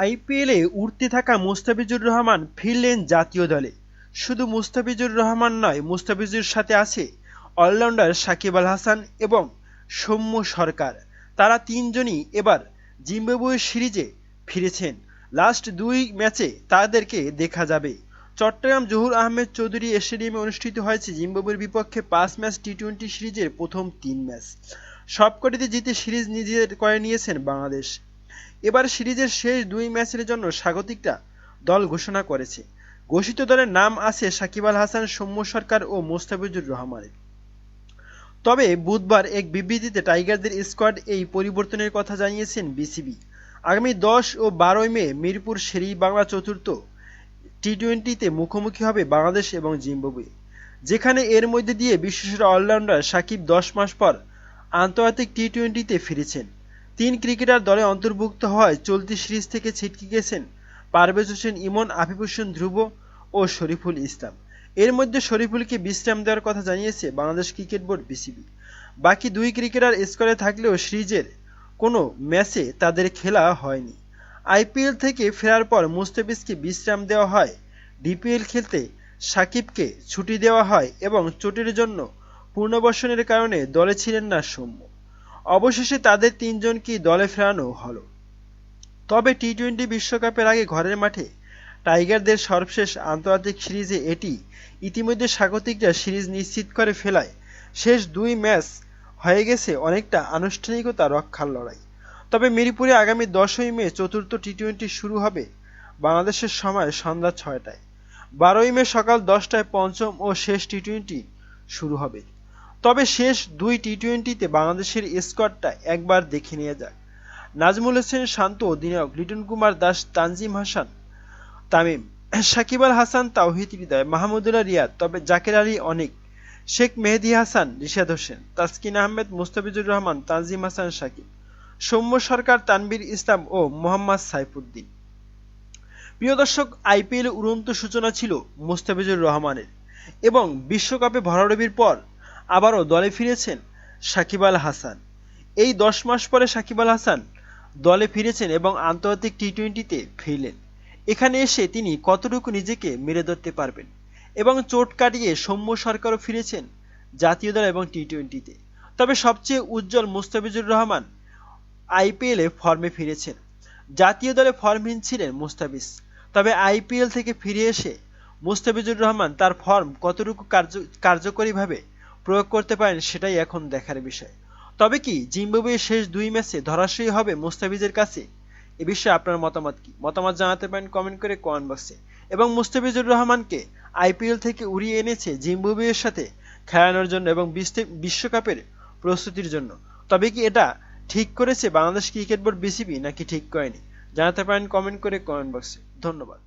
আইপিএলে উঠতে থাকা মুস্তাফিজুর রহমান ফিরলেন জাতীয় দলে। শুধু মুস্তাফিজুর রহমান নয়, মুস্তাফিজুর সাথে আছে অলরাউন্ডার সাকিব আল হাসান এবং সৌম্য সরকার। তারা তিনজনই এবার জিম্বাবুয়ে সিরিজে ফিরেছেন। লাস্ট 2 ম্যাচে তাদেরকে দেখা যাবে। চট্টগ্রাম জহুর আহমেদ চৌধুরী স্টেডিয়ামে অনুষ্ঠিত হয়েছে জিম্বাবুয়ের বিপক্ষে 5 ম্যাচ টি-20 সিরিজের প্রথম 3 ম্যাচ। সবকটিতে জিতে সিরিজ নিজের করে নিয়েছেন বাংলাদেশ। এবার সিরিজের শেষ 2 ম্যাচের জন্য স্বাগতিকরা দল ঘোষণা করেছে। ঘোষিত দলের নাম আছে সাকিব আল হাসান, সৌম্য সরকার ও মুস্তাফিজুর রহমানের। তবে বুধবার এক বিবৃতিতে টাইগারদের স্কোয়াড এই পরিবর্তনের কথা জানিয়েছেন বিসিবি। আগামী 10 ও 12 মে মিরপুর শেরেবাংলা চতুর্থ টি-20তে মুখোমুখি হবে বাংলাদেশ এবং জিম্বাবুয়ে, যেখানে এর মধ্যে দিয়ে বিশ্বসেরা অলরাউন্ডার সাকিব 10 মাস পর আন্তর্জাতিক টি-20তে ফিরেছেন। 3 ক্রিকেটার দলে অন্তর্ভুক্ত হওয়ায় চলতি সিরিজ থেকে ছিটকে গেছেন পারভেজ হোসেন ইমন, আফিফ হোসেন ধ্রুব ও শরীফুল ইসলাম। এর মধ্যে শরীফুলকে বিশ্রাম দেওয়ার কথা জানিয়েছে বাংলাদেশ ক্রিকেট বোর্ড বিসিবি। বাকি 2 ক্রিকেটার স্কোয়াডে থাকলেও সিরিজের কোনো ম্যাচে তাদের খেলা হয়নি। আইপিএল থেকে ফেরার পর মুস্তাফিজকে বিশ্রাম দেওয়া হয়, ডিপিএল খেলতে সাকিবকে ছুটি দেওয়া হয় এবং চোটের জন্য পুনর্বাসনের কারণে দলে ছিলেন না সৌম্য। অবশেষে তাদের 3 জনকেই দলে ফেরানো হলো। তবে টি-20 বিশ্বকাপের আগে ঘরের মাঠে টাইগারদের সর্বশেষ আন্তর্জাতিক সিরিজে এটি ইতিমধ্যে স্বাগতিকরা সিরিজ নিশ্চিত করে ফেলায় শেষ 2 ম্যাচ হয়ে গেছে অনেকটা আনুষ্ঠানিকতা রক্ষার লড়াই। তবে মিরপুরে আগামী 10ই মে চতুর্থ টি-20 শুরু হবে বাংলাদেশের সময় সন্ধ্যা 6টায়। 12ই মে সকাল 10টায় পঞ্চম ও শেষ টি-20 শুরু হবে। তবে শেষ 2 টি-20তে বাংলাদেশের স্কোয়াডটা একবার দেখে নেওয়া যাক। নাজমুল হোসেন শান্ত অধিনায়ক, লিটন কুমার দাস, তানজিম হাসান তামিম, সাকিব আল হাসান, তাওহিদ হৃদয়, মাহমুদুল্লাহ রিয়াদ, তবে জাকের আলী অনিক, শেখ মেহেদী হাসান, রিশাদ হোসেন, তাসকিন আহমেদ, মুস্তাফিজুর রহমান, তানজিম হাসান সাকিব, সৌম্য সরকার, তানভীর ইসলাম ও মোহাম্মদ সাইফুদ্দিন। প্রিয় দর্শক, আইপিএল উড়ন্ত সূচনা ছিল মুস্তাফিজুর রহমানের এবং বিশ্বকাপে ভরাডুবির পর আবারও দলে ফিরেছেন সাকিব আল হাসান। এই 10 মাস পরে সাকিব আল হাসান দলে ফিরেছেন এবং আন্তর্জাতিক টি-20তে ফিরলেন। এখানে এসে তিনি কতটুকু নিজেকে মেলে ধরতে পারবেন এবং চোট কাটিয়ে সৌম্য সরকারও ফিরেছেন জাতীয় দল এবং টি-20তে। তবে সবচেয়ে উজ্জ্বল মুস্তাফিজুর রহমান আইপিএলে ফর্মে ফিরেছেন। জাতীয় দলে ফর্মহীন ছিলেন মুস্তাফিজ, তবে আইপিএল থেকে ফিরে এসে মুস্তাফিজুর রহমান তার ফর্ম কতটুকু কার্যকরীভাবে প্রয়োগ করতে পারেন সেটাই এখন দেখার বিষয়। তবে কি জিম্বাবুয়ের শেষ 2 ম্যাচে ধরাশয়ী হবে মুস্তাফিজের কাছে? এ বিষয়ে আপনার মতামত কি? মতামত জানাতে পারেন কমেন্ট করে কমেন্ট বক্সে। এবং মুস্তাফিজুর রহমানকে আইপিএল থেকে উড়িয়ে এনেছে জিম্বাবুয়ের সাথে খেলানোর জন্য এবং বিশ্বকাপের প্রস্তুতির জন্য। তবে কি এটা ঠিক করেছে বাংলাদেশ ক্রিকেট বোর্ড বিসিবি নাকি ঠিক করেনি? জানাতে পারেন কমেন্ট করে কমেন্ট বক্সে। ধন্যবাদ।